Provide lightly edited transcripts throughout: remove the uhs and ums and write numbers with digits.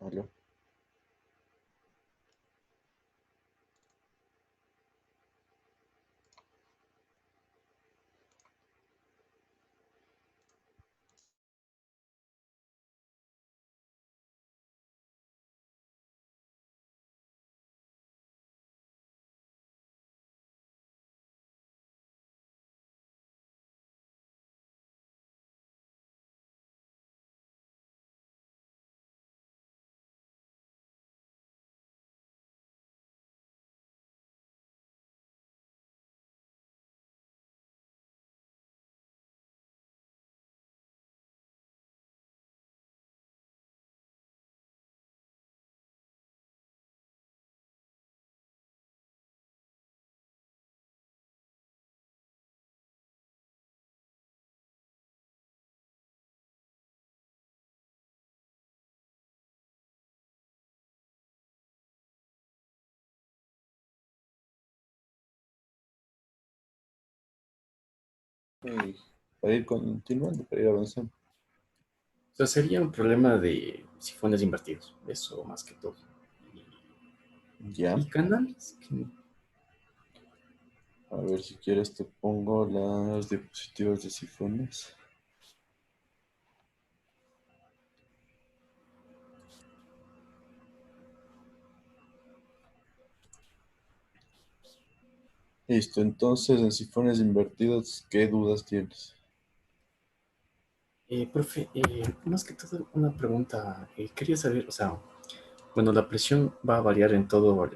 Aló. Ok, para ir continuando, para ir avanzando. O sea, sería un problema de sifones invertidos, eso más que todo. Ya. Y canales, A ver, si quieres te pongo las diapositivas de sifones. Listo, entonces en sifones invertidos, ¿qué dudas tienes? profe, más que todo una pregunta, quería saber, o sea, bueno, la presión va a variar en toda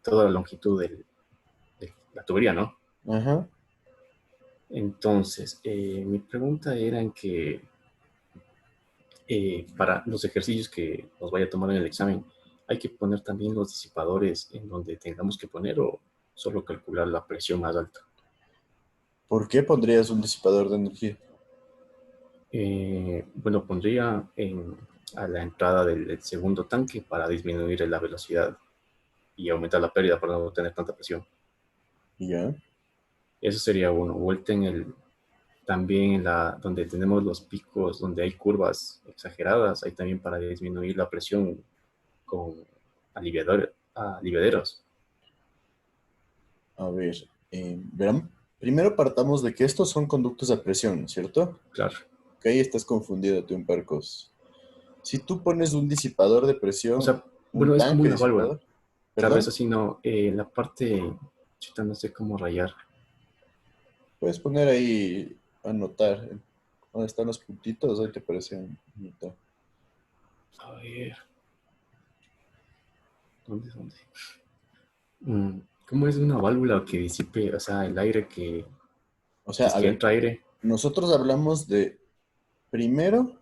la longitud de la tubería, ¿no? Ajá. Entonces, mi pregunta era en que para los ejercicios que nos vaya a tomar en el examen, ¿hay que poner también los disipadores en donde tengamos que poner o solo calcular la presión más alta? ¿Por qué pondrías un disipador de energía? Bueno, pondría a la entrada del segundo tanque para disminuir la velocidad y aumentar la pérdida para no tener tanta presión. Ya. Eso sería uno. Vuelta también donde tenemos los picos, donde hay curvas exageradas, hay también para disminuir la presión con aliviaderos. A ver, verán, primero partamos de que estos son conductos a presión, ¿no es cierto? Claro. Ok, estás confundido tú un par de cosas. Si tú pones un disipador de O presión, sea, un bueno, es como tanque una válvula. disipador, Tal vez perdón, así no. La parte, chita, no sé cómo rayar. puedes poner ahí, anotar, ¿dónde están los puntitos? Ahí te aparecen anotar. A ver, ¿dónde? Mm, ¿Cómo es una válvula que disipe, o sea, el aire O si sea, es a que ver, entra aire? nosotros hablamos de, primero,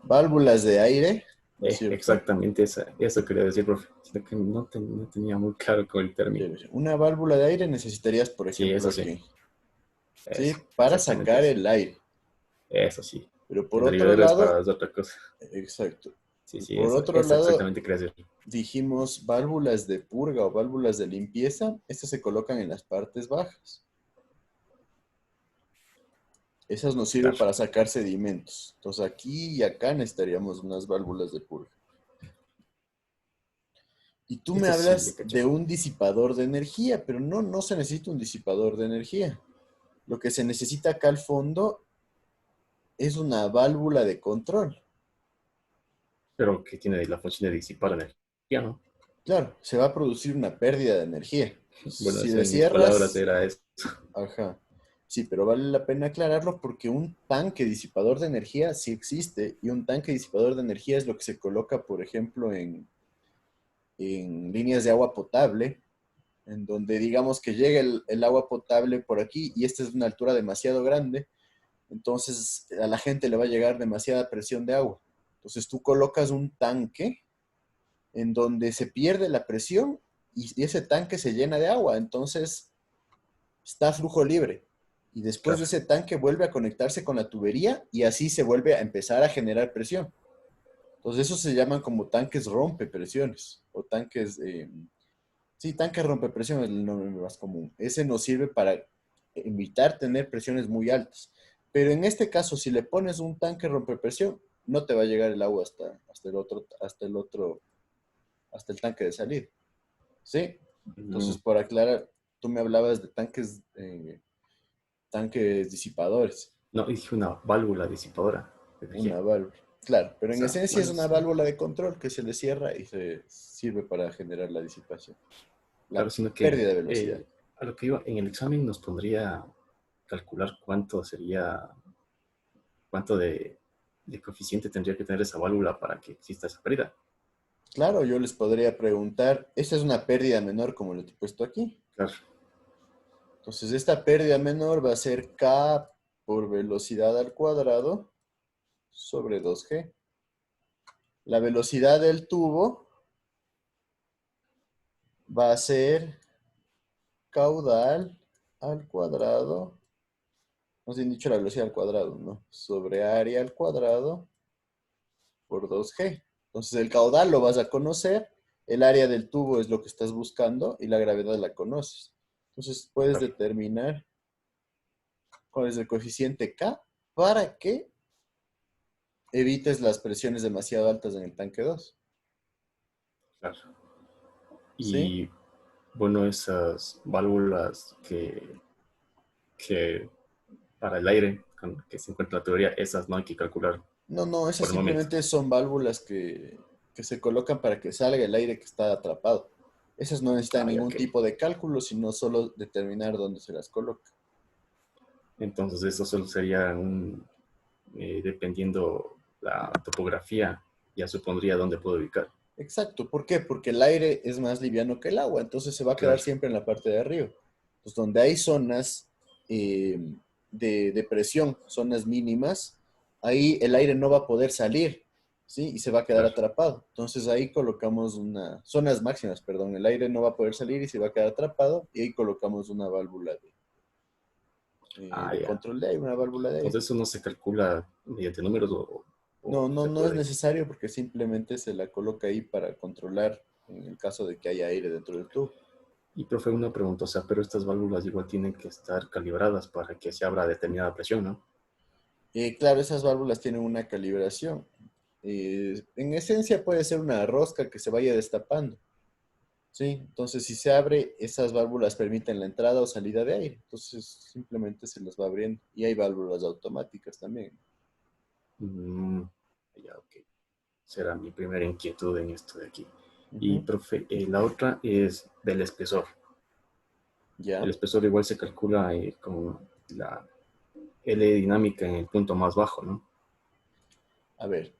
válvulas de aire, ¿no es cierto? Exactamente eso quería decir, profe. Sino que no tenía muy claro con el término. Una válvula de aire necesitarías, por Sí, ejemplo, eso sí. aquí, Eso, ¿sí? Para exactamente sacar eso. el aire. Eso sí. Pero por El otro aliviadero es para lado, hacer otra cosa. exacto. Sí, Y sí, por otro eso lado, exactamente quería decir. dijimos válvulas de purga o válvulas de limpieza. Estas se colocan en las partes bajas. Esas nos sirven Claro. para sacar sedimentos. Entonces aquí y acá necesitaríamos unas válvulas de purga. Y tú me Esto sí le hablas caché. de un disipador de energía, pero no, no se necesita un disipador de energía. Lo que se necesita acá al fondo es una válvula de control. Pero que tiene la función de disipar energía, ¿no? Claro, se va a producir una pérdida de energía. Bueno, Si eso le en mis palabras cierras, era eso. ajá. Sí, pero vale la pena aclararlo porque un tanque disipador de energía sí existe y un tanque disipador de energía es lo que se coloca, por ejemplo, en líneas de agua potable, en donde digamos que llega el agua potable por aquí y esta es una altura demasiado grande, entonces a la gente le va a llegar demasiada presión de agua. Entonces tú colocas un tanque en donde se pierde la presión y ese tanque se llena de agua, entonces está a flujo libre. Y después de Claro. ese tanque vuelve a conectarse con la tubería y así se vuelve a empezar a generar presión. Entonces esos se llaman como tanques rompepresiones o tanques, sí, tanque rompepresión es el nombre más común. Ese nos sirve para evitar tener presiones muy altas. Pero en este caso, si le pones un tanque rompepresión, no te va a llegar el agua hasta el tanque de salida. ¿Sí? Mm, Entonces, por aclarar, tú me hablabas de tanques disipadores, no, dije una válvula disipadora de una energía. válvula. Claro, pero O en sea, esencia es bueno, una sí. válvula de control que se le cierra y se sirve para generar la disipación, Claro, la sino que pérdida de velocidad. a lo que iba, en el examen nos pondría calcular cuánto sería, cuánto de coeficiente tendría que tener esa válvula para que exista esa pérdida. Claro, yo les podría preguntar, esta es una pérdida menor como lo que he puesto aquí. Claro, Entonces, esta pérdida menor va a ser K por velocidad al cuadrado sobre 2G. La velocidad del tubo va a ser caudal al cuadrado, más bien dicho la velocidad al cuadrado, ¿no? Sobre área al cuadrado por 2G. Entonces, el caudal lo vas a conocer, el área del tubo es lo que estás buscando y la gravedad la conoces. Entonces, puedes claro, determinar cuál es el coeficiente K para que evites las presiones demasiado altas en el tanque 2. claro. ¿Sí? Y bueno, esas válvulas que para el aire, que se encuentra en la teoría, esas no hay que calcular No, no, esas por el momento. simplemente son válvulas que se colocan para que salga el aire que está atrapado. Esas no necesitan Ah, ya, ningún ok. tipo de cálculo, sino solo determinar dónde se las coloca. Entonces eso solo sería dependiendo la topografía, ya supondría dónde puedo ubicar. Exacto, ¿por qué? Porque el aire es más liviano que el agua, entonces se va a quedar Claro, siempre en la parte de arriba. Entonces, donde hay zonas eh, de presión, zonas mínimas, ahí el aire no va a poder salir, ¿sí? Y se va a quedar claro. atrapado. Entonces ahí colocamos zonas máximas, perdón, el aire no va a poder salir y se va a quedar atrapado, y ahí colocamos una válvula Ah, de ya. control de aire, una válvula de aire. Entonces eso no se calcula mediante números No, o no, se no es puede. necesario porque simplemente se la coloca ahí para controlar en el caso de que haya aire dentro del tubo. Y profe, una pregunta, o sea, pero estas válvulas igual tienen que estar calibradas para que se abra a determinada presión, ¿no? Claro, esas válvulas tienen una calibración. En esencia puede ser una rosca que se vaya destapando, ¿sí? Entonces, si se abre, esas válvulas permiten la entrada o salida de aire. Entonces, simplemente se las va abriendo. Y hay válvulas automáticas también. Mm, ya, ok. Será mi primera inquietud en esto de aquí. Y, Ujú. profe, la otra es del espesor. El ¿Ya? espesor igual se calcula con la L dinámica en el punto más bajo, ¿no? A ver,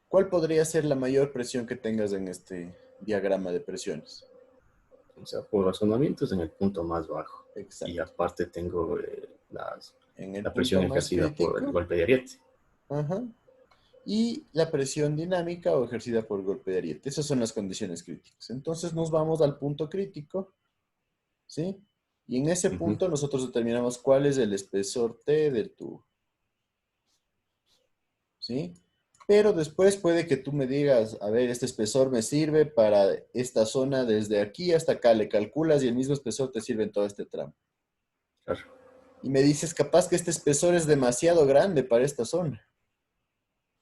¿cuál podría ser la mayor presión que tengas en este diagrama de presiones? O sea, por razonamientos en el punto más bajo. Y Exacto. aparte tengo En el la presión punto más ejercida por el crítico, golpe de ariete. ajá, y la presión dinámica o ejercida por golpe de ariete. Esas son las condiciones críticas. Entonces nos vamos al punto crítico, ¿sí? Y en ese Ujú. punto nosotros determinamos cuál es el espesor T del tubo, ¿sí? Pero después puede que tú me digas, a ver, este espesor me sirve para esta zona desde aquí hasta acá, le calculas y el mismo espesor te sirve en todo este tramo. Claro, Y me dices, capaz que este espesor es demasiado grande para esta zona.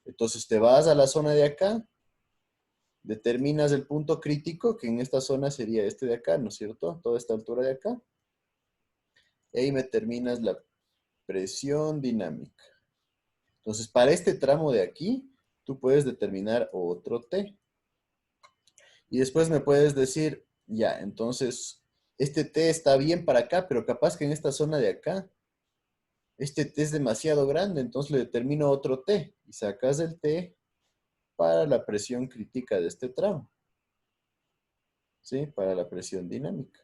Entonces te vas a la zona de acá, determinas el punto crítico, que en esta zona sería este de acá, ¿no es cierto? Toda esta altura de acá. Y ahí me terminas la presión dinámica. Entonces, para este tramo de aquí, tú puedes determinar otro T. Y después me puedes decir, ya, entonces, este T está bien para acá, pero capaz que en esta zona de acá, este T es demasiado grande, entonces le determino otro T. Y sacas el T para la presión crítica de este tramo, ¿sí? Para la presión dinámica.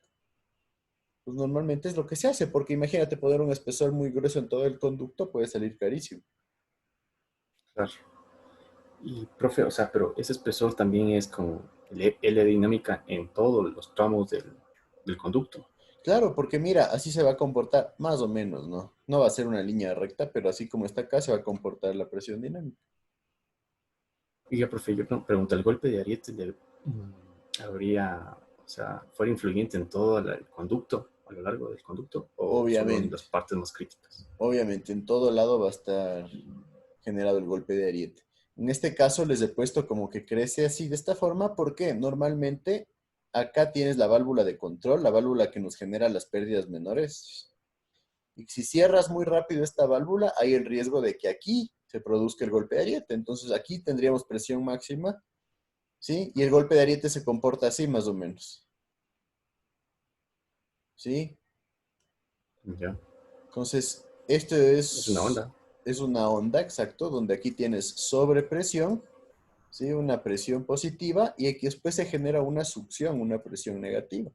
Pues normalmente es lo que se hace, porque imagínate poner un espesor muy grueso en todo el conducto, puede salir carísimo. claro. Y, profe, o sea, pero ese espesor también es con L dinámica en todos los tramos del conducto. Claro, porque mira, así se va a comportar más o menos, ¿no? No va a ser una línea recta, pero así como está acá, se va a comportar la presión dinámica. Y ya, profe, yo pregunto, ¿el golpe de ariete habría, o sea, fuera influyente en todo el conducto, a lo largo del conducto, o solo en las Obviamente, partes más críticas? obviamente, en todo lado va a estar generado el golpe de ariete. En este caso les he puesto como que crece así de esta forma porque normalmente acá tienes la válvula de control, la válvula que nos genera las pérdidas menores. Y si cierras muy rápido esta válvula, hay el riesgo de que aquí se produzca el golpe de ariete. Entonces aquí tendríamos presión máxima, ¿sí? Y el golpe de ariete se comporta así más o menos, ¿sí? Ya. Entonces, esto Es una onda. es una onda, exacto, donde aquí tienes sobrepresión, ¿sí? Una presión positiva y aquí después se genera una succión, una presión negativa.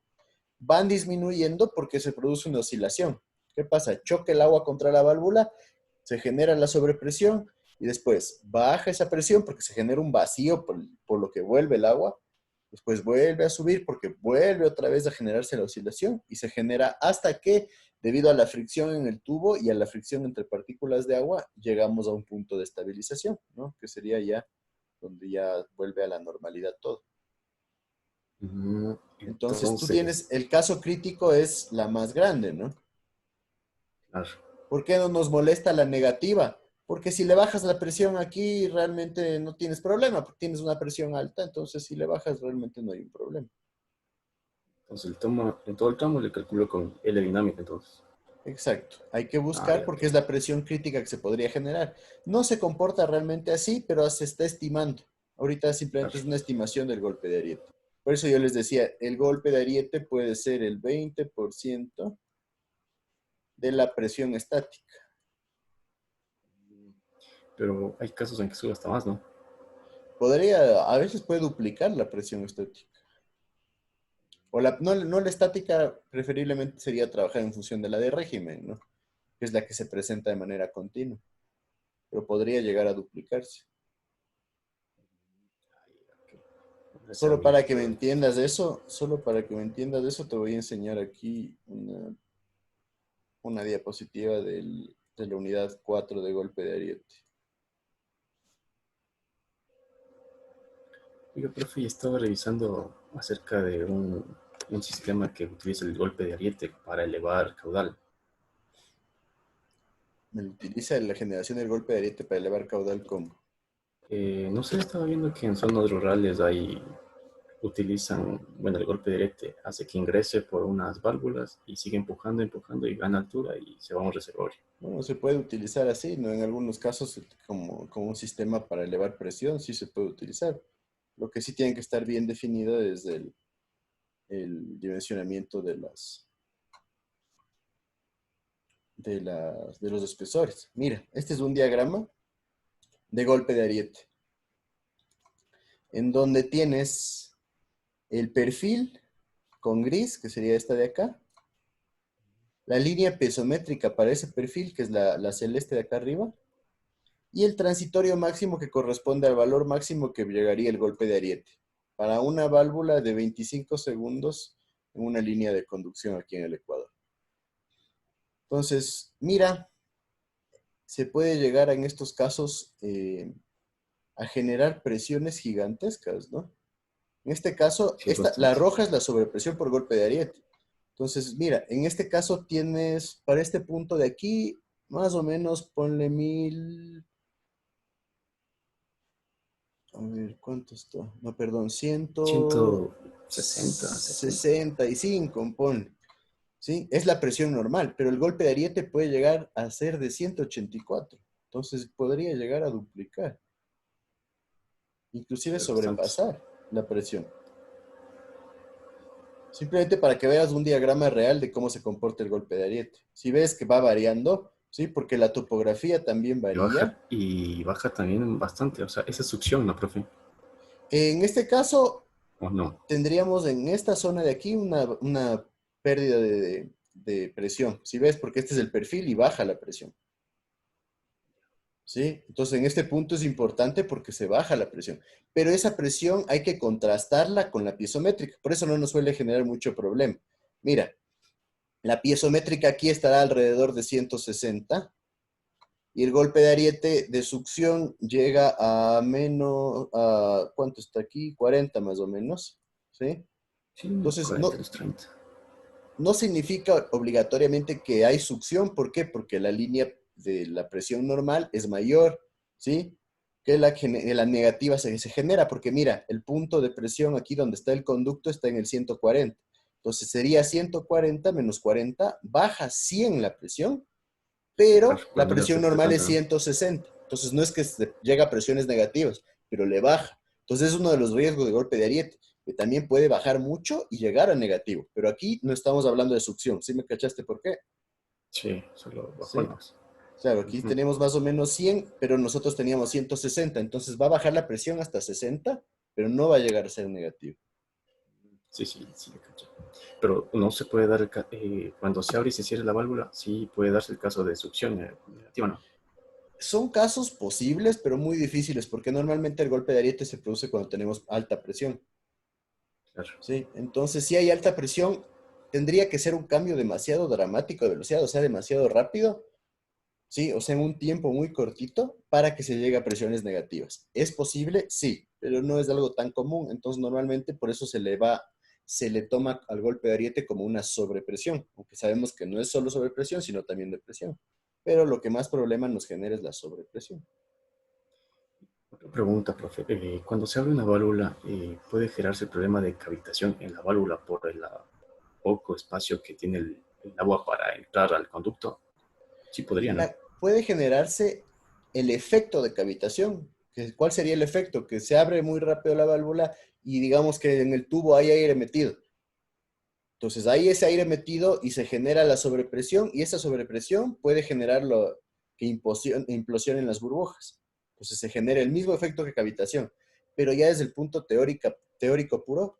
Van disminuyendo porque se produce una oscilación. ¿Qué pasa? Choca el agua contra la válvula, se genera la sobrepresión y después baja esa presión porque se genera un vacío por lo que vuelve el agua. Después vuelve a subir porque vuelve otra vez a generarse la oscilación y se genera hasta que, debido a la fricción en el tubo y a la fricción entre partículas de agua, llegamos a un punto de estabilización, ¿no? Que sería ya donde ya vuelve a la normalidad todo. Entonces, tú Entonces, tienes, el caso crítico es la más grande, ¿no? claro. ¿Por qué no nos molesta la negativa? Porque si le bajas la presión aquí, realmente no tienes problema, porque tienes una presión alta, entonces si le bajas, realmente no hay un problema. Entonces, en todo el tramo le calculo con L dinámica, entonces. Exacto. Hay que Ah, buscar ya, porque ok. es la presión crítica que se podría generar. No se comporta realmente así, pero se está estimando. Ahorita simplemente Claro. es una estimación del golpe de ariete. Por eso yo les decía, el golpe de ariete puede ser el 20% de la presión estática. Pero hay casos en que sube hasta más, ¿no? Podría, a veces puede duplicar la presión estática. O no la estática, preferiblemente sería trabajar en función de la de régimen, ¿no? Que es la que se presenta de manera continua, pero podría llegar a duplicarse. Ese Solo para que me ámbito. entiendas de eso, solo para que me entiendas de eso, te voy a enseñar aquí una diapositiva de la unidad 4 de golpe de ariete. Oiga, profe, y estaba revisando acerca de un sistema que utiliza el golpe de ariete para elevar caudal. Me utiliza la generación del golpe de ariete para elevar caudal como. No sé, estaba viendo que en zonas rurales utilizan, bueno, el golpe de ariete hace que ingrese por unas válvulas y sigue empujando, empujando y gana altura y se va a un reservorio. Bueno, se puede utilizar así, ¿no? En algunos casos como un sistema para elevar presión, sí se puede utilizar. Lo que sí tiene que estar bien definido es el dimensionamiento de los espesores. Mira, este es un diagrama de golpe de ariete, en donde tienes el perfil con gris, que sería esta de acá, la línea piezométrica para ese perfil, que es la celeste de acá arriba, y el transitorio máximo que corresponde al valor máximo que llegaría el golpe de ariete, para una válvula de 25 segundos en una línea de conducción aquí en el Ecuador. Entonces, mira, se puede llegar en estos casos a generar presiones gigantescas, ¿no? En este caso, Sí, es la bastante. roja es la sobrepresión por golpe de ariete. Entonces, mira, en este caso tienes, para este punto de aquí, más o menos ponle 1000, a ver, ¿cuánto está? No, perdón, ciento 160, 70. sesenta y cinco, ponle. ¿Sí? Es la presión normal, pero el golpe de ariete puede llegar a ser de 184. Entonces, podría llegar a duplicar, inclusive Es bastante. sobrepasar la presión. Simplemente para que veas un diagrama real de cómo se comporta el golpe de ariete. Si ves que va variando, ¿sí? Porque la topografía también varía. Y baja también bastante. O sea, esa succión, ¿no, profe? En este caso, ¿O no? tendríamos en esta zona de aquí una pérdida de presión. Si ves, porque este es el perfil y baja la presión. ¿Sí? Entonces, en este punto es importante porque se baja la presión. Pero esa presión hay que contrastarla con la piezométrica. Por eso no nos suele generar mucho problema. Mira, la piezométrica aquí estará alrededor de 160 y el golpe de ariete de succión llega a ¿cuánto está aquí? 40 más o menos, ¿sí? Sí, unos Entonces, 40, unos 30. no significa obligatoriamente que hay succión. ¿Por qué? Porque la línea de la presión normal es mayor, ¿sí? que la negativa se genera, porque mira, el punto de presión aquí donde está el conducto está en el 140. Entonces sería 140 menos 40, baja 100 la presión, Claro, pero pero la no le presión afecta normal es tanto, ¿no? 160. Entonces no es que llega a presiones negativas, pero le baja. Entonces es uno de los riesgos de golpe de ariete, que también puede bajar mucho y llegar a negativo. Pero aquí no estamos hablando de succión. ¿Sí me cachaste por qué? Sí, solo Sí. bajones. Claro, aquí Ujú. tenemos más o menos 100, pero nosotros teníamos 160. Entonces va a bajar la presión hasta 60, pero no va a llegar a ser negativo. Sí, sí, sí, le cacho. Pero no se puede dar, cuando se abre y se cierra la válvula, sí puede darse el caso de succión negativa, ¿no? Son casos posibles, pero muy difíciles, porque normalmente el golpe de ariete se produce cuando tenemos alta presión. Claro. ¿Sí? Entonces, si hay alta presión, tendría que ser un cambio demasiado dramático de velocidad, o sea, demasiado rápido, ¿sí? O sea, en un tiempo muy cortito para que se llegue a presiones negativas. ¿Es posible? Sí, pero no es algo tan común. Entonces, normalmente por eso se le toma al golpe de ariete como una sobrepresión, aunque sabemos que no es solo sobrepresión, sino también depresión. Pero lo que más problema nos genera es la sobrepresión. Otra pregunta, profe. Cuando se abre una válvula, ¿puede generarse el problema de cavitación en la válvula por el poco espacio que tiene el agua para entrar al conducto? Sí podría, ¿no? Puede generarse el efecto de cavitación. ¿Cuál sería el efecto? Que se abre muy rápido la válvula y digamos que en el tubo hay aire metido. Entonces hay ese aire metido y se genera la sobrepresión y esa sobrepresión puede generar lo que implosionen las burbujas. Entonces se genera el mismo efecto que cavitación, pero ya desde el punto teórico puro,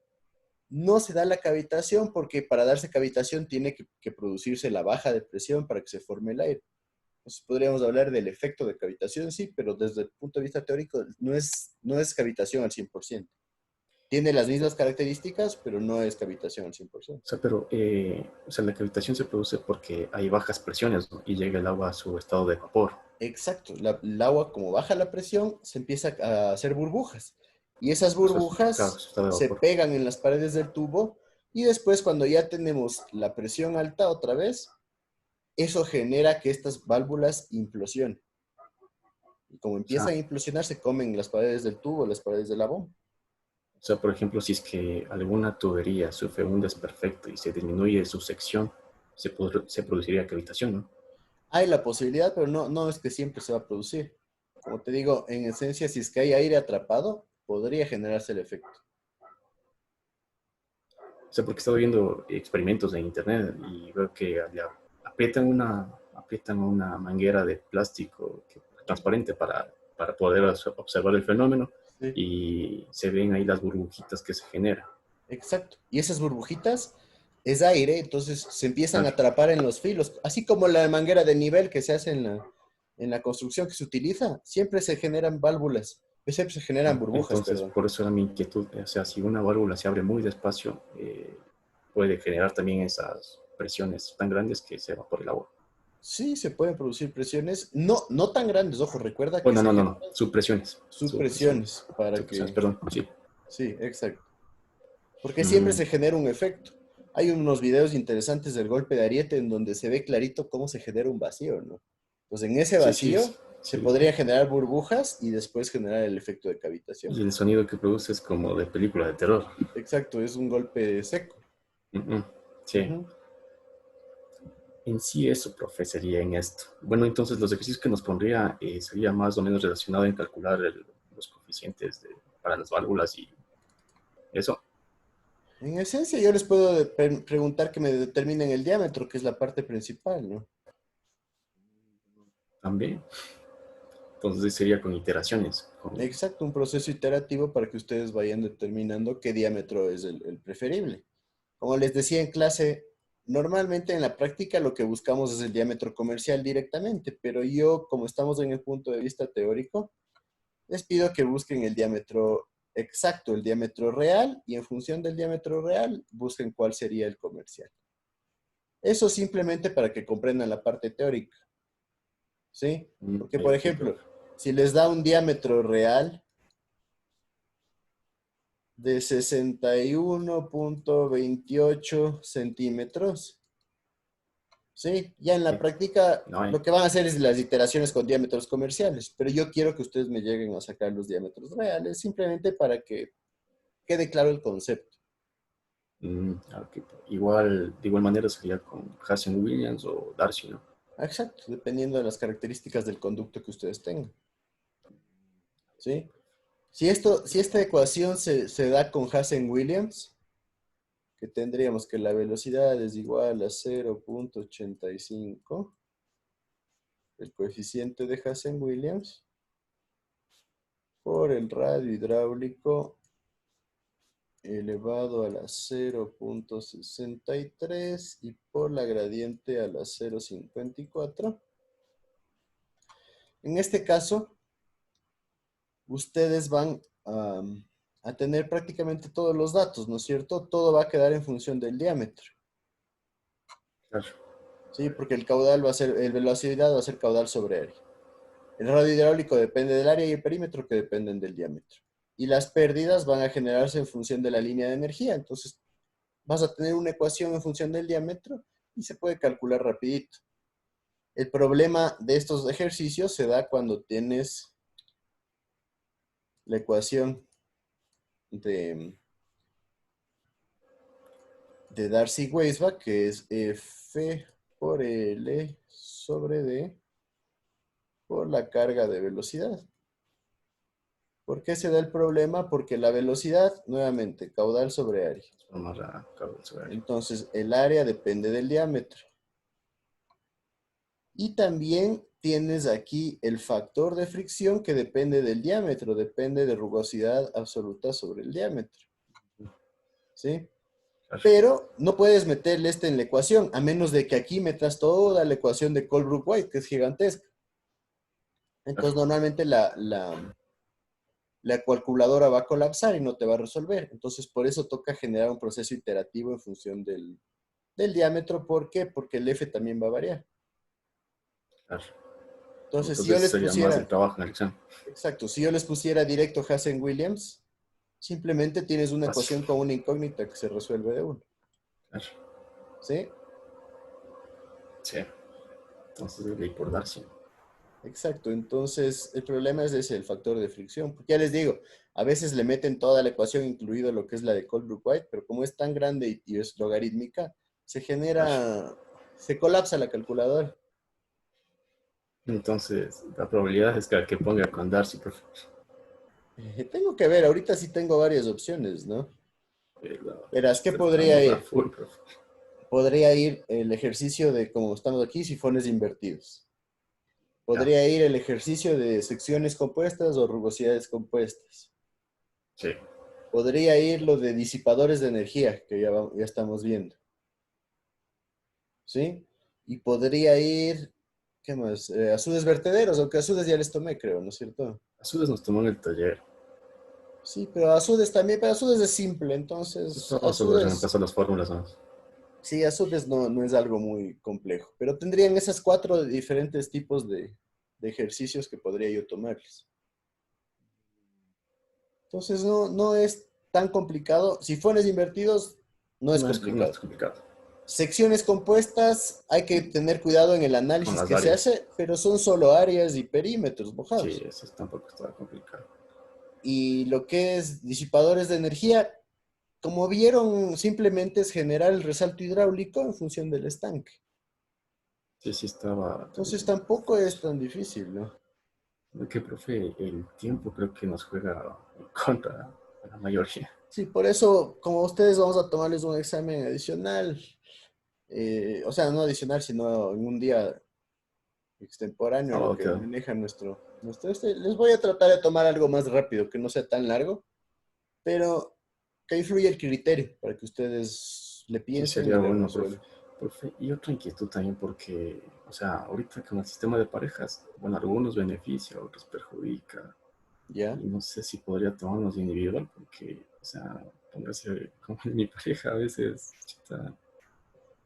no se da la cavitación porque para darse cavitación tiene que producirse la baja de presión para que se forme el aire. Entonces podríamos hablar del efecto de cavitación, sí, pero desde el punto de vista teórico no es cavitación al 100%. Tiene las mismas características, pero no es cavitación al 100%. O sea, pero o sea, la cavitación se produce porque hay bajas presiones, ¿no? Y llega el agua a su estado de vapor. Exacto, el agua como baja la presión, se empieza a hacer burbujas. Y esas Eso es, claro, burbujas su estado de se vapor. pegan en las paredes del tubo y después cuando ya tenemos la presión alta otra vez, eso genera que estas válvulas implosionen. Y como O sea, empiezan a implosionar, se comen las paredes del tubo, las paredes de la bomba. por ejemplo, si es que alguna tubería sufre un desperfecto y se disminuye su sección, se produciría cavitación, ¿no? Hay la posibilidad, pero no es que siempre se va a producir. Como te digo, en esencia, si es que hay aire atrapado, podría generarse el efecto. O sea, porque he estado viendo experimentos en internet y veo que aprietan una manguera de plástico transparente para poder observar el fenómeno Sí. y se ven ahí las burbujitas que se generan. Exacto. Y esas burbujitas es aire, entonces se empiezan a Claro. atrapar en los filos. Así como la manguera de nivel que se hace en la construcción que se utiliza, siempre se generan válvulas, siempre se generan Ah, burbujas, entonces, perdón. por eso era mi inquietud. O sea, si una válvula se abre muy despacio, puede generar también esas presiones tan grandes que se evapora el agua. Sí, se pueden producir presiones, no tan grandes, ojo, recuerda que Bueno, se no, no, generan no. Subpresiones. subpresiones para Subpresiones, que... perdón. Sí. Sí, exacto. Porque siempre Mm, se genera un efecto. Hay unos videos interesantes del golpe de ariete en donde se ve clarito cómo se genera un vacío, ¿no? Entonces, en ese sí, sí, vacío se sí. podría generar burbujas y después generar el efecto de cavitación. Y el sonido que produce es como de película de terror. Exacto, es un golpe seco. Ujú. Sí. Ujú. En sí eso, profe, sería en esto. Bueno, entonces los ejercicios que nos pondría sería más o menos relacionado en calcular los coeficientes para las válvulas y eso En esencia, yo les puedo preguntar que me determinen el diámetro, que es la parte principal, ¿no? también. Entonces sería con iteraciones. Exacto, un proceso iterativo para que ustedes vayan determinando qué diámetro es el preferible. Como les decía en clase, normalmente en la práctica lo que buscamos es el diámetro comercial directamente, pero yo, como estamos en el punto de vista teórico, les pido que busquen el diámetro exacto, el diámetro real, y en función del diámetro real, busquen cuál sería el comercial. Eso simplemente para que comprendan la parte teórica, ¿sí? Porque, por sí, ejemplo, profe. si les da un diámetro real de 61,28 centímetros, ¿sí? Ya en la Sí, práctica no hay. lo que van a hacer es las iteraciones con diámetros comerciales, pero yo quiero que ustedes me lleguen a sacar los diámetros reales, simplemente para que quede claro el concepto. Ok, igual, de igual manera sería con Hazen Williams o Darcy, ¿no? Exacto, dependiendo de las características del conducto que ustedes tengan, ¿sí? Si esta ecuación se da con Hazen-Williams, que tendríamos que la velocidad es igual a 0,85, el coeficiente de Hazen-Williams, por el radio hidráulico elevado a la 0,63 y por la gradiente a la 0,54. En este caso, ustedes van a tener prácticamente todos los datos, ¿no es cierto? Todo va a quedar en función del diámetro, Claro, ¿sí? Porque el caudal va a ser, el velocidad va a ser caudal sobre área. El radio hidráulico depende del área y el perímetro que dependen del diámetro. Y las pérdidas van a generarse en función de la línea de energía. Entonces, vas a tener una ecuación en función del diámetro y se puede calcular rapidito. El problema de estos ejercicios se da cuando tienes la ecuación de, de Darcy-Weisbach, que es F por L sobre D por la carga de velocidad. ¿Por qué se da el problema? Porque la velocidad, nuevamente, caudal sobre área. vamos a Carlos Soler. Entonces, el área depende del diámetro. Y también tienes aquí el factor de fricción que depende del diámetro, depende de rugosidad absoluta sobre el diámetro. ¿Sí? Claro, Pero no puedes meterle este en la ecuación, a menos de que aquí metas toda la ecuación de Colebrook-White, que es gigantesca. Entonces, claro. normalmente la calculadora va a colapsar y no te va a resolver. Entonces, por eso toca generar un proceso iterativo en función del diámetro. ¿Por qué? Porque el F también va a variar. Claro. Entonces, si yo Entonces les sería más el pusiera, trabajo en el examen. exacto, si yo les pusiera directo Hazen-Williams, simplemente tienes una Fácil. ecuación con una incógnita que se resuelve de uno. Claro. ¿Sí? Sí. Entonces de ley por Darcy. Exacto. Entonces, el problema es ese, el factor de fricción. Porque ya les digo, a veces le meten toda la ecuación, incluido lo que es la de Colebrook-White, pero como es tan grande y es logarítmica, Claro. se colapsa la calculadora. Entonces, la probabilidad es que ponga con Darcy, profe. Tengo que ver, ahorita sí tengo varias opciones, ¿no? La- Verás, ¿qué podría Estamos a ir? full, profe. Podría ir el ejercicio de, como estamos aquí, sifones invertidos. Ya. Podría ir el ejercicio de secciones compuestas o rugosidades compuestas. Sí. Podría ir lo de disipadores de energía, que ya estamos viendo, ¿sí? Y podría ir, ¿qué más? Azudes vertederos, aunque azudes ya les tomé, creo, ¿no es cierto? A su vez nos tomó en el taller. Sí, pero azudes también, pero azudes es simple, entonces Estamos sobre azudes, reemplazar las fórmulas, ¿no? sí, azudes no es algo muy complejo, pero tendrían esas cuatro diferentes tipos de ejercicios que podría yo tomarles. Entonces no es tan complicado. Sifones invertidos no es No es complicado. complicado. Secciones compuestas hay que tener cuidado en el Con análisis las que se áreas. hace, pero son solo áreas y perímetros Sí, mojados. eso tampoco estaba complicado. Y lo que es disipadores de energía, como vieron, simplemente es generar el resalto hidráulico en función del estanque. Sí, sí estaba Entonces también tampoco es fácil. tan difícil, ¿no? Que, profe, el tiempo creo que nos juega en contra a la mayoría. Sí, por eso, como ustedes vamos a tomarles un examen adicional, o sea, no adicional, sino en un día extemporáneo a lo Sábado que queda. maneja nuestro les voy a tratar de tomar algo más rápido, que no sea tan largo, pero que influya el criterio para que ustedes le Sí, piensen y sería le bueno, profe. resuelvan. Profe, y otra inquietud también porque, o sea, ahorita con el sistema de parejas, bueno, algunos beneficia, otros perjudica. Y ¿Ya? no sé si podría tomarnos de individual porque, o sea, póngase como mi pareja a veces, chuta,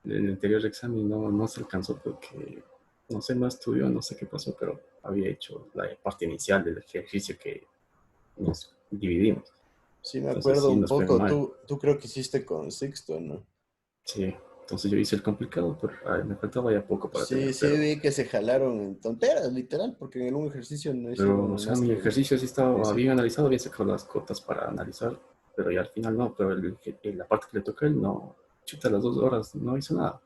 en el anterior examen no se alcanzó porque, no sé, no estudió, no sé qué pasó, pero había hecho la parte inicial del ejercicio que nos dividimos. Sí, me Entonces acuerdo sí un nos fue poco. mal. Tú creo que hiciste con Sixto, ¿no? Sí, Entonces yo hice el complicado, pero me faltaba ya poco para Sí, tener, sí pero, vi que se jalaron en tonteras, literal, porque en un ejercicio no pero, o hicieron sea, más mi que ejercicio sí estaba decir. bien analizado, había sacado las cotas para analizar, pero ya al final no, pero la parte que le toca a él no, chuta, las 2 horas no hizo nada.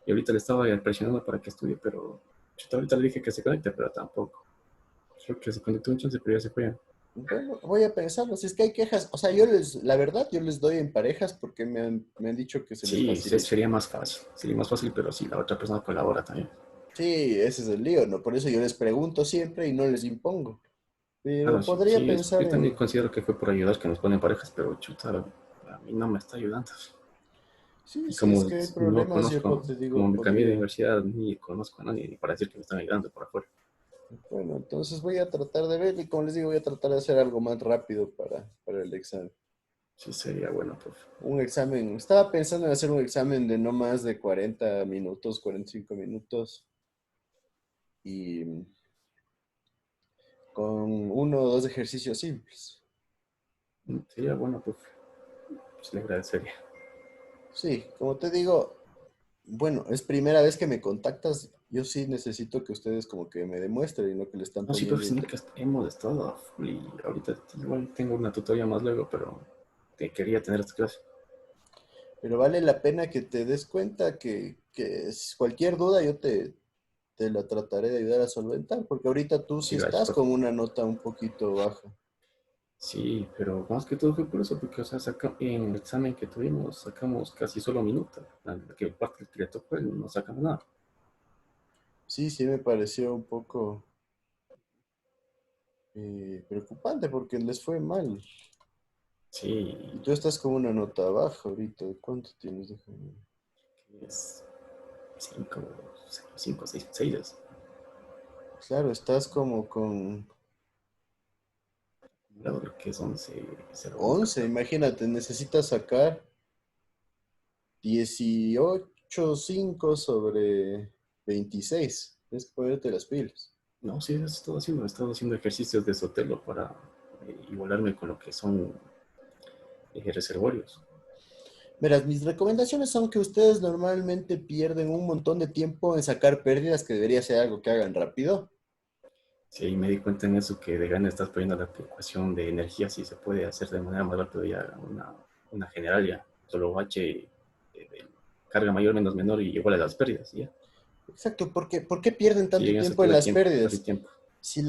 Y ahorita le estaba presionando para que estudie, pero chuta, ahorita le dije que se conecte, pero tampoco. Creo que se conectó un chance, pero ya se fue. Bueno, voy a pensarlo. Si es que hay quejas, o sea, la verdad, yo les doy en parejas porque me han dicho que se les Sí, facilita. sería más fácil, pero sí, la otra persona colabora también. Sí, ese es el lío, ¿no? Por eso yo les pregunto siempre y no les impongo. Claro, Pero sí, podría sí, pensar yo también en... considero que fue por ayudar que nos ponen parejas, pero chuta, a mí no me está ayudando. Sí, Y sí, es como que hay no problemas, yo conozco, te como digo, me cambié de podría... universidad, ni conozco a nadie ni para decir que me están ayudando por afuera. Bueno, entonces voy a tratar de ver y como les digo, voy a tratar de hacer algo más rápido para el examen. Sí, sería bueno, profe. Un examen, estaba pensando en hacer un examen de no más de 40 minutos, 45 minutos y con uno o dos ejercicios simples. Sería bueno, profe. Pues le agradecería. Sí, como te digo, bueno, es primera vez que me contactas. Yo sí necesito que ustedes como que me demuestren y no que le están No, sí, poniendo profe, sino que hemos estado a full y ahorita igual tengo una tutoría más luego, pero te quería tener esta clase. pero vale la pena que te des cuenta cualquier duda yo te la trataré de ayudar a solventar, porque ahorita tú sí Sí, gracias, estás profe. con una nota un poquito baja. Sí, pero más que todo fue por eso, porque, o sea, en el examen que tuvimos sacamos casi solo minutos. La que parte que le tocó, él no sacamos nada. Sí, sí me pareció un poco preocupante porque les fue mal. Sí, Y tú estás con una nota baja ahorita. ¿Cuánto tienes? Déjame ver. es 5, 5, 6, 6. Claro, estás como con Acumulador que es 11, 01, 11. creo. Imagínate, necesitas sacar 18,5 sobre 26. Tienes que ponerte las pilas. No, sí, eso he estado haciendo ejercicios de Sotelo para igualarme con lo que son reservorios. Verás, mis recomendaciones son que ustedes normalmente pierden un montón de tiempo en sacar pérdidas, que debería ser algo que hagan rápido. Sí, ahí me di cuenta en eso que de gana estás poniendo la ecuación de energía, si se puede hacer de manera más rápida ya una general ya, solo H carga mayor menos menor y igual a las pérdidas, ¿ya? Exacto, ¿por qué pierden Sí, tanto en eso tiempo en las perdí pérdidas? tiempo. Si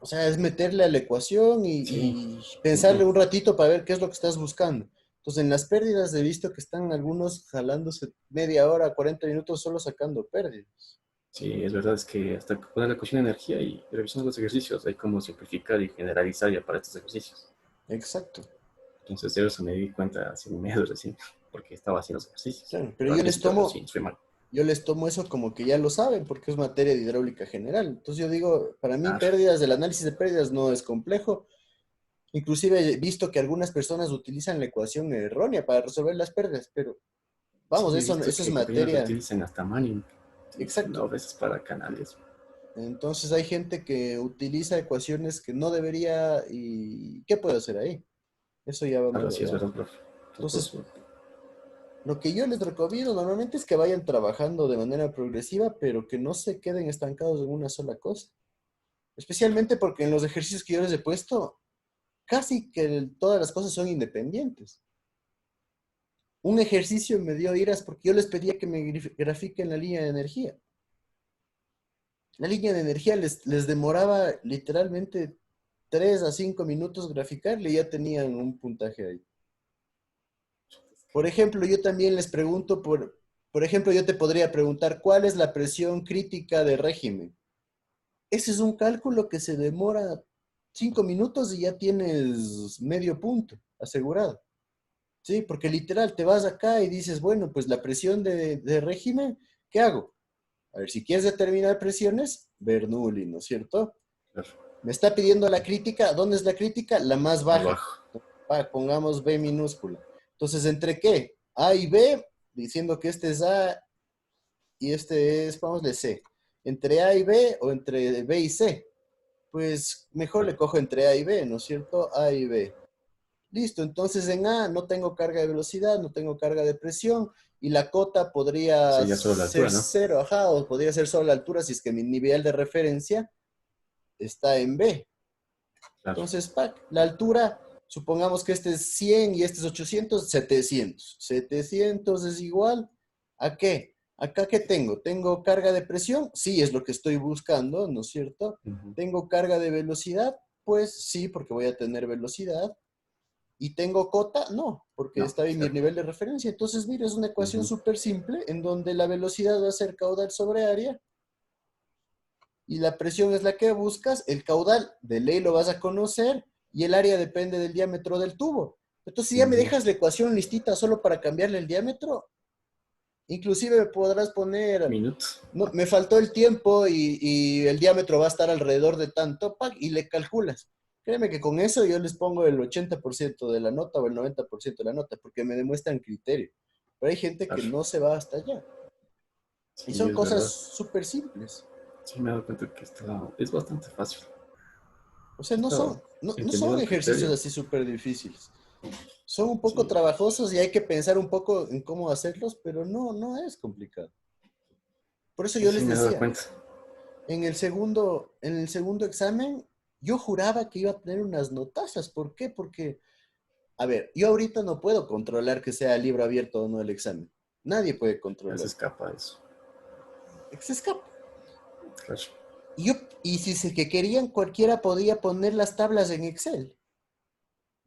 o sea, es meterle a la ecuación Sí, y pensarle ujú. un ratito para ver qué es lo que estás buscando. Entonces, en las pérdidas he visto que están algunos jalándose media hora, 40 minutos solo sacando pérdidas. Sí, es verdad, es que hasta poner la ecuación de energía y revisando los ejercicios, hay como simplificar y generalizar ya para estos ejercicios. Exacto. Entonces de eso me di cuenta hace un mes recién, porque estaba haciendo los ejercicios. Claro, pero Pero yo al les principio tomo, sí, fue mal. yo les tomo eso como que ya lo saben, porque es materia de hidráulica general. Entonces yo digo, para mí Claro. pérdidas, el análisis de pérdidas no es complejo. Inclusive he visto que algunas personas utilizan la ecuación errónea para resolver las pérdidas, pero Sí, vamos, he eso, visto eso es que compañeros materia. utilizan hasta Manning. Utilizan Exacto. a veces para canales. Entonces hay gente que utiliza ecuaciones que no debería y ¿qué puede hacer ahí? Eso ya va Claro, más sí es allá. verdad, profe. Entonces, por Entonces, eso, lo que yo les recomiendo normalmente es que vayan trabajando de manera progresiva, pero que no se queden estancados en una sola cosa. Especialmente porque en los ejercicios que yo les he puesto, casi que todas las cosas son independientes. Un ejercicio me dio iras porque yo les pedía que me grafiquen la línea de energía. La línea de energía les demoraba literalmente 3 a 5 minutos graficarle y ya tenían un puntaje ahí. es Por que, ejemplo, yo también les pregunto, por ejemplo, yo te podría preguntar, ¿cuál es la presión crítica de régimen? Ese es un cálculo que se demora 5 minutos y ya tienes medio punto asegurado. Sí, porque literal, te vas acá y dices, bueno, pues la presión de régimen, ¿qué hago? A ver, si quieres determinar presiones, Bernoulli, ¿no es cierto? claro, Me está pidiendo la crítica. ¿Dónde es la crítica? La más más baja. bajo. Pongamos B minúscula. Entonces, ¿entre qué? A y B, diciendo que este es A y este es, vamos, de C. ¿Entre A y B o entre B y C? Pues mejor le Claro, cojo entre A y B, ¿no es cierto? A y B. Listo, entonces en A no tengo carga de velocidad, no tengo carga de presión y la cota podría Sería solo la ser altura, ¿no? cero, ajá, o podría ser solo la altura si es que mi nivel de referencia está en B. Claro. Entonces, la altura, supongamos que este es 100 y este es 800, 700. 700 es igual ¿a qué? Acá, ¿qué tengo? ¿Tengo carga de presión? Sí, es lo que estoy buscando, ¿no es cierto? Ujú. ¿Tengo carga de velocidad? Pues sí, porque voy a tener velocidad. ¿Y tengo cota? No, porque No, está en mi cero. nivel de referencia. Entonces, mira, es una ecuación Ujú. súper simple en donde la velocidad va a ser caudal sobre área y la presión es la que buscas, el caudal de ley lo vas a conocer y el área depende del diámetro del tubo. Entonces, si ya me Ujú. dejas la ecuación listita solo para cambiarle el diámetro, inclusive me podrás poner, Minutos. no, me faltó el tiempo y el diámetro va a estar alrededor de tanto, pac, y le calculas. Créeme que con eso yo les pongo el 80% de la nota o el 90% de la nota, porque me demuestran criterio. Pero hay gente que Claro. no se va hasta allá. Y Sí, son es cosas verdad. súper simples. Sí, me he dado cuenta que es bastante fácil. O sea, Sí, no estaba son, no entendiendo son el ejercicios criterio. así súper difíciles. Son un poco Sí, trabajosos y hay que pensar un poco en cómo hacerlos, pero no es complicado. Por eso sí, yo sí, les me he dado decía, cuenta. en el segundo examen, yo juraba que iba a tener unas notazas. ¿Por qué? Porque, a ver, yo ahorita no puedo controlar que sea libro abierto o no el examen. Nadie puede Ya se controlar. escapa de eso. Se escapa. Claro. Y, yo, y si se que querían, cualquiera podía poner las tablas en Excel.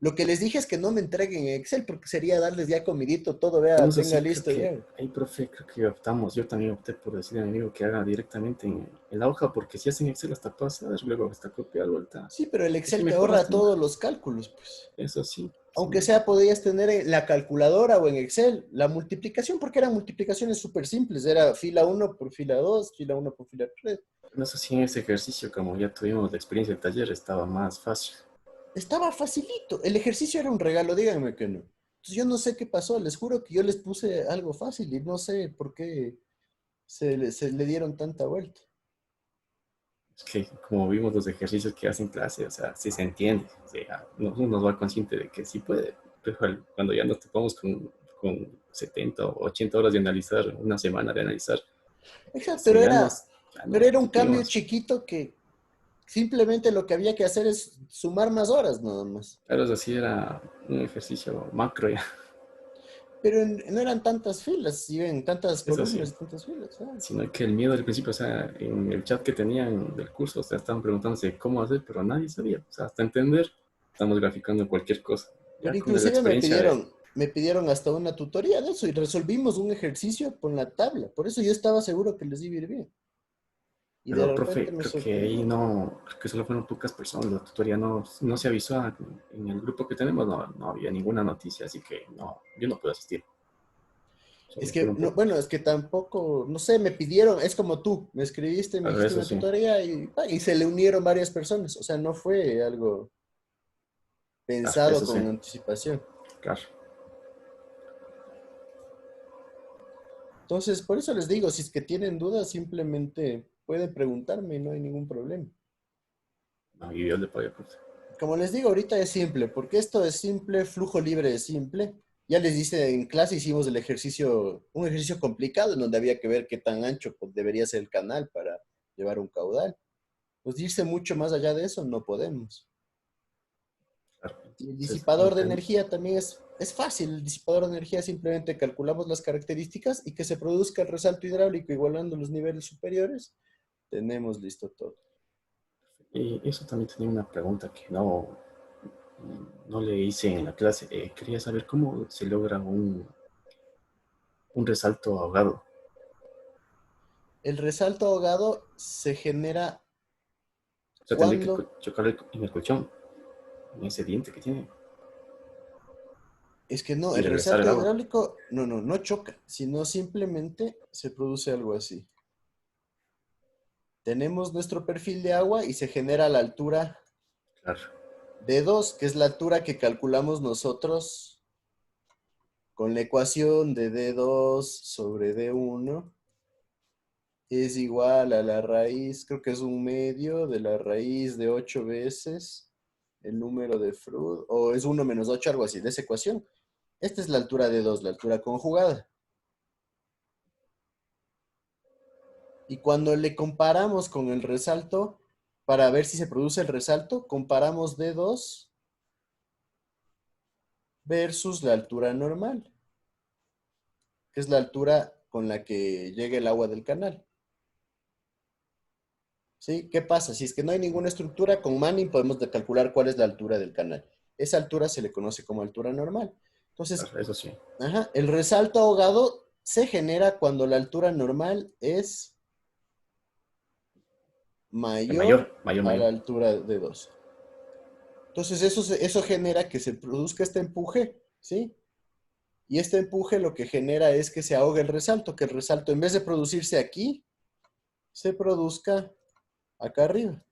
Lo que les dije es que no me entreguen en Excel porque sería darles ya comidito todo, vea, Vamos tenga así, creo listo que, ya. ahí, profe, creo que optamos. Yo también opté por decirle a mi amigo que haga directamente en la hoja, porque si hacen Excel hasta pasas, luego hasta copiar, vuelta. Sí, pero el Es que Excel te mejor ahorra hasta en hoja. todos los cálculos, pues. Eso sí, sí, Aunque sea, podías tener en la calculadora o en Excel la multiplicación, porque eran multiplicaciones súper simples. Era fila uno por fila 2, fila uno por fila 3. no sé si en ese ejercicio, como ya tuvimos la experiencia del taller, estaba más fácil. Estaba facilito. El ejercicio era un regalo, díganme que no. Entonces, yo no sé qué pasó, les juro que yo les puse algo fácil y no sé por qué se le dieron tanta vuelta. Es que como vimos los ejercicios que hacen clase, o sea, sí se entiende. O sea, uno va consciente de que sí puede, pero cuando ya nos topamos con 70 o 80 horas de analizar, una semana de analizar, Exacto, eso ya pero nos era un cambio supimos. chiquito que simplemente lo que había que hacer es sumar más horas nada más. Pero eso sí era un ejercicio macro ya. Pero no eran tantas filas, si ven, tantas Eso sí, columnas, tantas filas, ¿sabes? sino que el miedo al principio, o sea, en el chat que tenían del curso, o sea, estaban preguntándose cómo hacer, pero nadie sabía. O sea, hasta entender, estamos graficando cualquier cosa. Pero Ya con la inclusive me experiencia de, pidieron, me pidieron hasta una tutoría de eso y resolvimos un ejercicio con la tabla. Por eso yo estaba seguro que les iba a ir bien. Y de pero repente profe, me creo que ahí sorprendieron. no, creo que solo fueron pocas personas, la tutoría no se avisó en el grupo que tenemos, no había ninguna noticia, así que no, yo no pude asistir, Es solo que, fueron no, bueno, pocos. es que tampoco, no sé, me pidieron, es como tú, me escribiste, me Claro, dijiste eso una sí, tutoría y se le unieron varias personas. O sea, no fue algo claro, pensado eso sí, con anticipación. claro. Entonces, por eso les digo, si es que tienen dudas, simplemente pueden preguntarme, no hay ningún problema. No, y Dios le pague, profe. Como les digo, ahorita es simple, porque esto es simple, flujo libre es simple. Ya les dice, en clase hicimos un ejercicio complicado en donde había que ver qué tan ancho pues, debería ser el canal para llevar un caudal. Pues irse mucho más allá de eso no podemos. Claro, Y el entonces, disipador de energía también es fácil. El disipador de energía simplemente calculamos las características y que se produzca el resalto hidráulico igualando los niveles superiores. Tenemos listo todo. y eso también tenía una pregunta que no le hice en la clase. Quería saber cómo se logra un resalto ahogado. El resalto ahogado se genera O sea, tendría que cuando. chocar en el colchón, en ese diente que tiene, Es que no, y el regresar el resalto agua. hidráulico no choca, sino simplemente se produce algo así. Tenemos nuestro perfil de agua y se genera a la altura Claro. D2, que es la altura que calculamos nosotros con la ecuación de D2 sobre D1 es igual a la raíz, creo que es un medio de la raíz de 8 veces el número de Freud, o es 1 - 8, algo así, de esa ecuación. Esta es la altura de 2, la altura conjugada. Y cuando le comparamos con el resalto, para ver si se produce el resalto, comparamos D2 versus la altura normal, que es la altura con la que llega el agua del canal. ¿Sí? ¿Qué pasa? Si es que no hay ninguna estructura, con Manning podemos calcular cuál es la altura del canal. Esa altura se le conoce como altura normal. Entonces, Eso sí. ajá, el resalto ahogado se genera cuando la altura normal es El mayor mayor, mayor, a la mayor. altura de 2. Entonces, eso genera que se produzca este empuje, ¿sí? Y este empuje lo que genera es que se ahogue el resalto, que el resalto en vez de producirse aquí, se produzca acá arriba,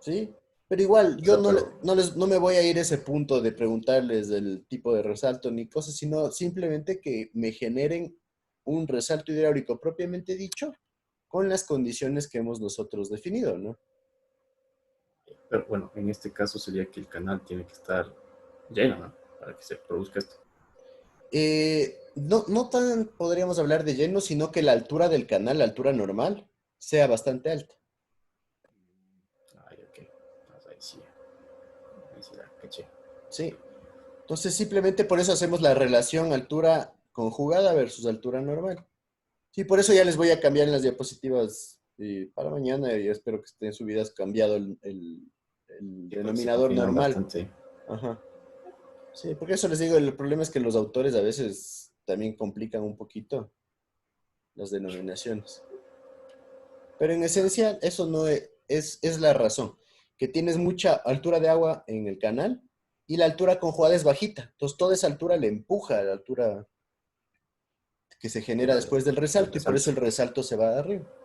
¿sí? Pero igual, O yo sea, no, pero, no me voy a ir a ese punto de preguntarles del tipo de resalto ni cosas, sino simplemente que me generen un resalto hidráulico propiamente dicho con las condiciones que hemos nosotros definido, ¿no? pero bueno, en este caso sería que el canal tiene que estar lleno, ¿no? Para que se produzca esto. No tan podríamos hablar de lleno, sino que la altura del canal, la altura normal, sea bastante alta. Ay, ok. Ahí sí la caché. Sí. Entonces simplemente por eso hacemos la relación altura conjugada versus altura normal. Sí, por eso ya les voy a cambiar en las diapositivas para mañana y espero que estén subidas cambiado el Sí, para que se denominador confundan normal. bastante. Ajá. Sí, porque eso les digo, el problema es que los autores a veces también complican un poquito las denominaciones. Pero en esencia, eso no es la razón, que tienes mucha altura de agua en el canal y la altura conjugada es bajita. Entonces, toda esa altura le empuja a la altura que se genera después del Del resalto y por resalto. eso el resalto se va de arriba.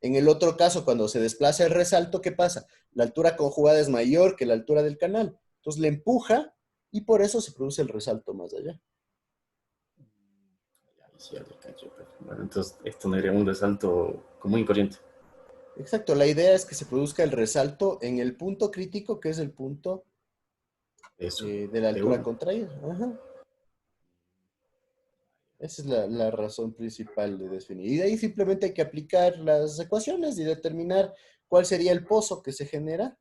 En el otro caso, cuando se desplaza el resalto, ¿qué pasa? La altura conjugada es mayor que la altura del canal. Entonces, le empuja y por eso se produce el resalto más allá. Ahí sí ya le caché. Pero, bueno, entonces esto no era un resalto común y corriente. Exacto, la idea es que se produzca el resalto en el punto crítico, que es el punto Eso, de la de altura uno. contraída. Ajá. Esa es la razón principal de definir. Y de ahí simplemente hay que aplicar las ecuaciones y determinar cuál sería el pozo que se genera.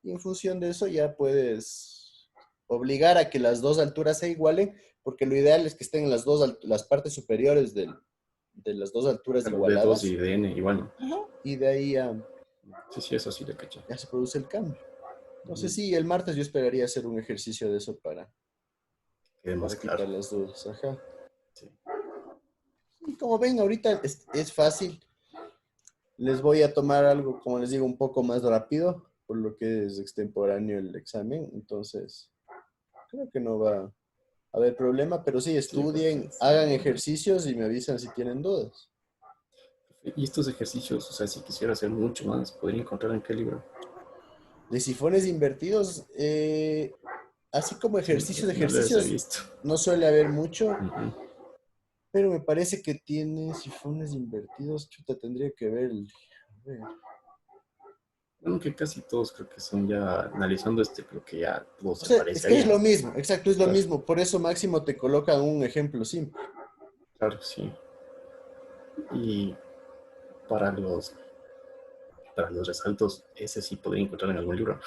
Y en función de eso ya puedes obligar a que las dos alturas se igualen, porque lo ideal es que estén en las partes superiores de las dos alturas Claro, D2 y igualadas. DN igual, ¿no? Ajá. Y de ahí Sí, sí, eso sí le caché. ya se produce el cambio. Entonces Mm, sí, el martes yo esperaría hacer un ejercicio de eso quede más para claro. quitar las dudas. Ajá. Sí. Y como ven, ahorita es fácil. Les voy a tomar algo, como les digo, un poco más rápido, por lo que es extemporáneo el examen. Entonces, creo que no va a haber problema, pero sí, Sí, porque estudien, hagan ejercicios y me avisan si tienen dudas. y estos ejercicios, o sea, si quisiera hacer mucho más, podría encontrar en qué libro. De sifones invertidos, así como Sí, ejercicios de no les he ejercicios, visto. no suele haber mucho, Ujú. pero me parece que tiene sifones invertidos. Chuta, tendría que ver. A ver. Bueno, que casi todos creo que son ya, analizando este, creo que ya todo O se sea, es parece que es ahí, lo ¿no? mismo, exacto, es lo Claro, mismo. Por eso máximo te colocan un ejemplo simple. claro, sí. Y para los, para los resaltos, ese sí podría encontrar en algún libro,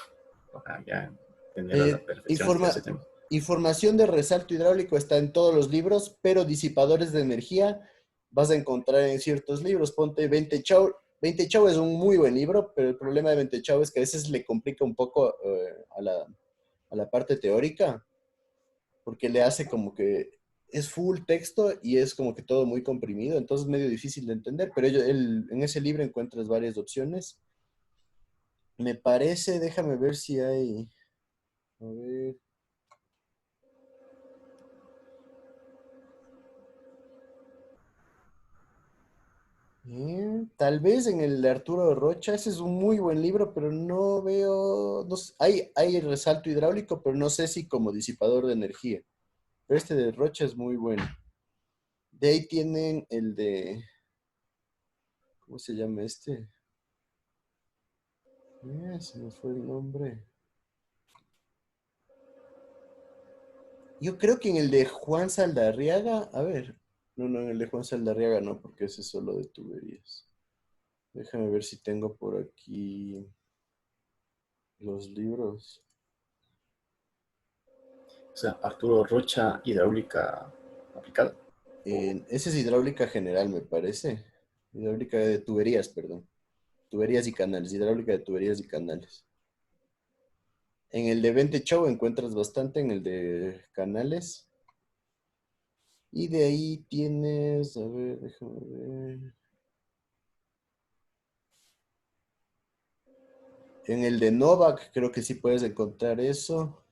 para ya tener a la perfección ese Informa- tema. información de resalto hidráulico está en todos los libros, pero disipadores de energía vas a encontrar en ciertos libros. Ponte 20 Chau. 20 Chau es un muy buen libro, pero el problema de 20 Chau es que a veces le complica un poco a la parte teórica, porque le hace como que es full texto y es como que todo muy comprimido, entonces es medio difícil de entender, pero en ese libro encuentras varias opciones. Me parece, déjame ver si hay, a ver. Tal vez en el de Arturo Rocha, ese es un muy buen libro, pero no veo, no sé, hay resalto hidráulico, pero no sé si como disipador de energía. Pero este de Rocha es muy bueno. De ahí tienen el de, ¿cómo se llama este? Se me fue el nombre. Yo creo que en el de Juan Saldarriaga, a ver, no, en el de Juan Saldarriaga no, porque ese es solo de tuberías. Déjame ver si tengo por aquí los libros. O sea, Arturo Rocha, hidráulica aplicada. O, Ese es hidráulica general, me parece. Hidráulica de tuberías, perdón. Tuberías y canales, hidráulica de tuberías y canales. En el de Vente Show encuentras bastante, en el de canales. Y de ahí tienes, a ver, déjame ver. En el de Novak creo que sí puedes encontrar eso.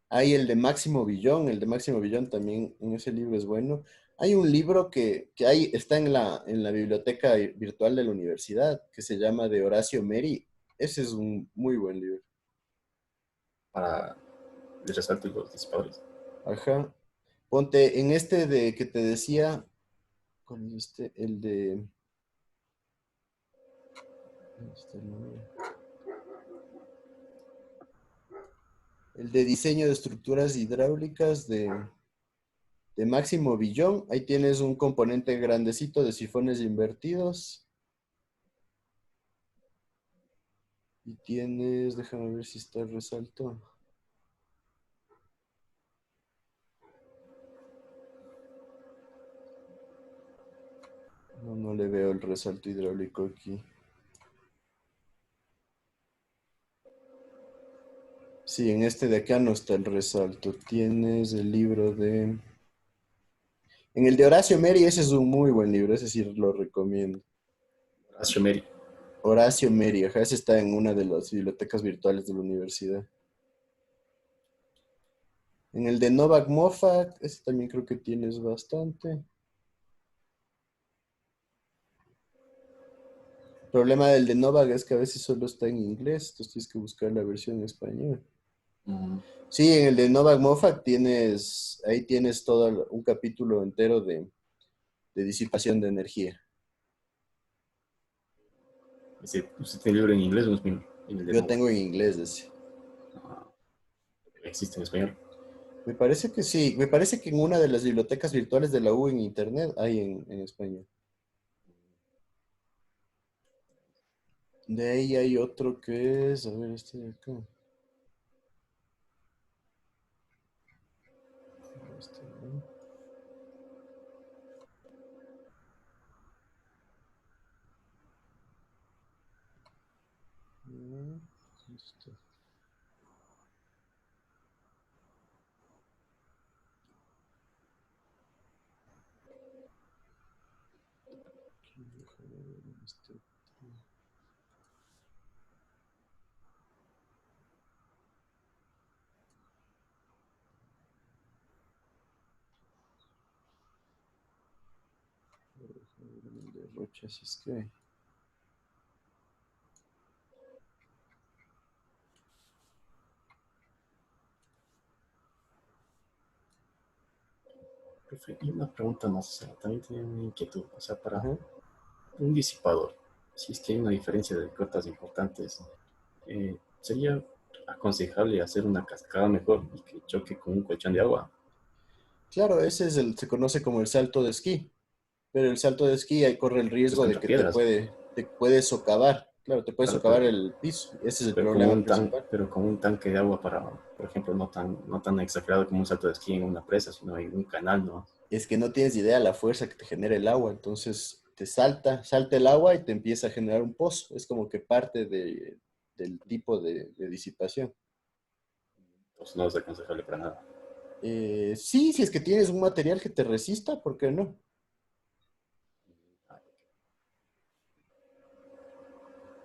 Hay el de Máximo Villón también en ese libro es bueno. Hay un libro que está en la biblioteca virtual de la universidad que se llama de Horacio Meri. Ese es un muy buen libro. para el resalto y los disipadores. Ajá. Ponte en este de que te decía, ¿cuál es este? ¿Dónde está el nombre? El de diseño de estructuras hidráulicas de Máximo Villón. Ahí tienes un componente grandecito de sifones invertidos. Y tienes, déjame ver si está el resalto. No, no le veo el resalto hidráulico aquí. Sí, en este de acá no está el resalto. Tienes el libro de... En el de Horacio Meri, ese es un muy buen libro, ese sí lo recomiendo. Horacio Meri. Horacio Meri, ajá, ese está en una de las bibliotecas virtuales de la universidad. En el de Novak Moffat, ese también creo que tienes bastante. El problema del de Novak es que a veces solo está en inglés, entonces tienes que buscar la versión en español. Mm, Sí, en el de Novak Moffat ahí tienes todo un capítulo entero de disipación de energía. ¿Usted tiene el libro en inglés o en español? En el de Yo Nova. tengo en inglés ese. Ah, existe en español. Me parece que sí, me parece que en una de las bibliotecas virtuales de la U en internet hay en español. De ahí hay otro que es, a ver, este de acá. Este, ¿no? Mm, este, aquí, déjame ver, déjame ver el de Rocha, si es que hay. Profe, y una pregunta más, o sea, también tenía una inquietud, o sea, para Ajá. un disipador, si es que hay una diferencia de cotas importantes, ¿sería aconsejable hacer una cascada mejor y que choque con un colchón de agua? Claro, se conoce como el salto de esquí, pero el salto de esquí ahí corre el Pues riesgo de contra que piedras, te puede socavar. Claro, te puede claro, socavar el piso. Ese es el pero con problema principal. pero con un tanque de agua para, por ejemplo, no tan exagerado como un salto de esquí en una presa, sino en un canal, ¿no? Es que no tienes idea la fuerza que te genera el agua, entonces salta el agua y te empieza a generar un pozo. Es como que parte del tipo de disipación. Entonces no es aconsejable para nada. Sí, si es que tienes un material que te resista, ¿por qué no?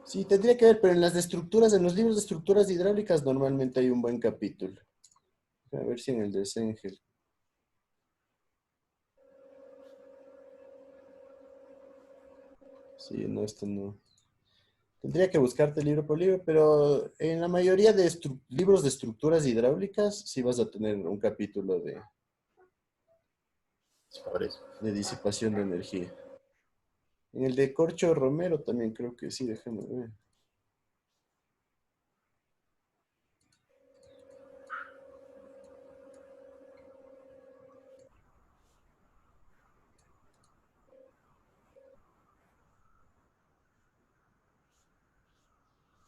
Sí, tendría que ver, pero en las de estructuras, en los libros de estructuras hidráulicas normalmente hay un buen capítulo. A ver si en el de Sengel. Sí, no, este no. Tendría que buscarte libro por libro, pero en la mayoría de libros de estructuras hidráulicas sí vas a tener un capítulo Disipadores. de disipación de energía. En el de Corcho Romero también creo que sí, déjame ver.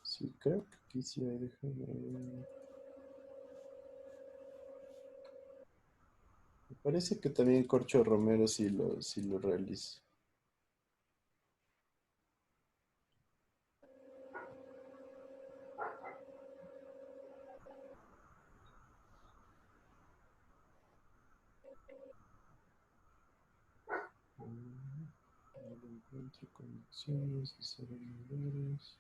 Sí, creo que aquí sí hay, déjame ver. Me parece que también Corcho Romero sí lo realiza. No lo encuentro, conexiones, desarrolladores.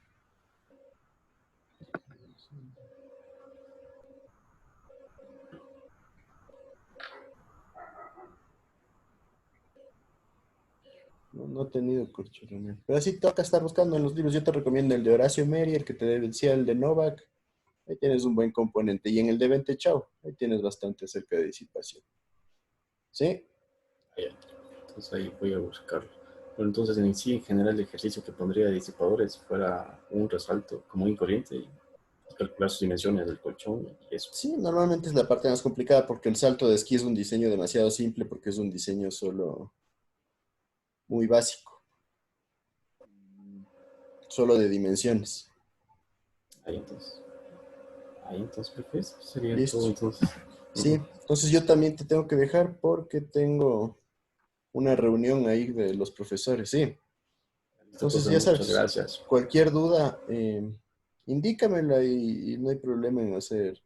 No, no he tenido Corcho Romero. Pero sí toca estar buscando en los libros. Yo te recomiendo el de Horacio Meri, el que te decía, el de Novak. Ahí tienes un buen componente. Y en el de Vente Chao, ahí tienes bastante acerca de disipación. ¿Sí? Ahí, entonces ahí voy a buscarlo. Pero entonces en sí, en general, el ejercicio que pondría de disipadores fuera un resalto común y corriente y calcular sus dimensiones del colchón y eso. Sí, normalmente es la parte más complicada porque el salto de esquí es un diseño demasiado simple porque es un diseño solo muy básico, solo de dimensiones. Ahí entonces, pues, sería todo Listo. entonces. Sí, Ujú. entonces yo también te tengo que dejar porque tengo una reunión ahí de los profesores, sí. Listo, Entonces profe, ya muchas sabes, gracias. cualquier duda, indícamela y no hay problema en hacer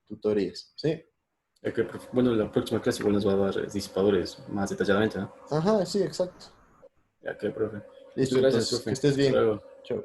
tutorías, ¿sí? Bueno, la próxima clase igual nos va a dar disipadores más detalladamente, ¿no? Ajá, sí, exacto. Ya que, profe. Muchas Listo, gracias, entonces, profe. que estés Hasta bien. luego. Chao.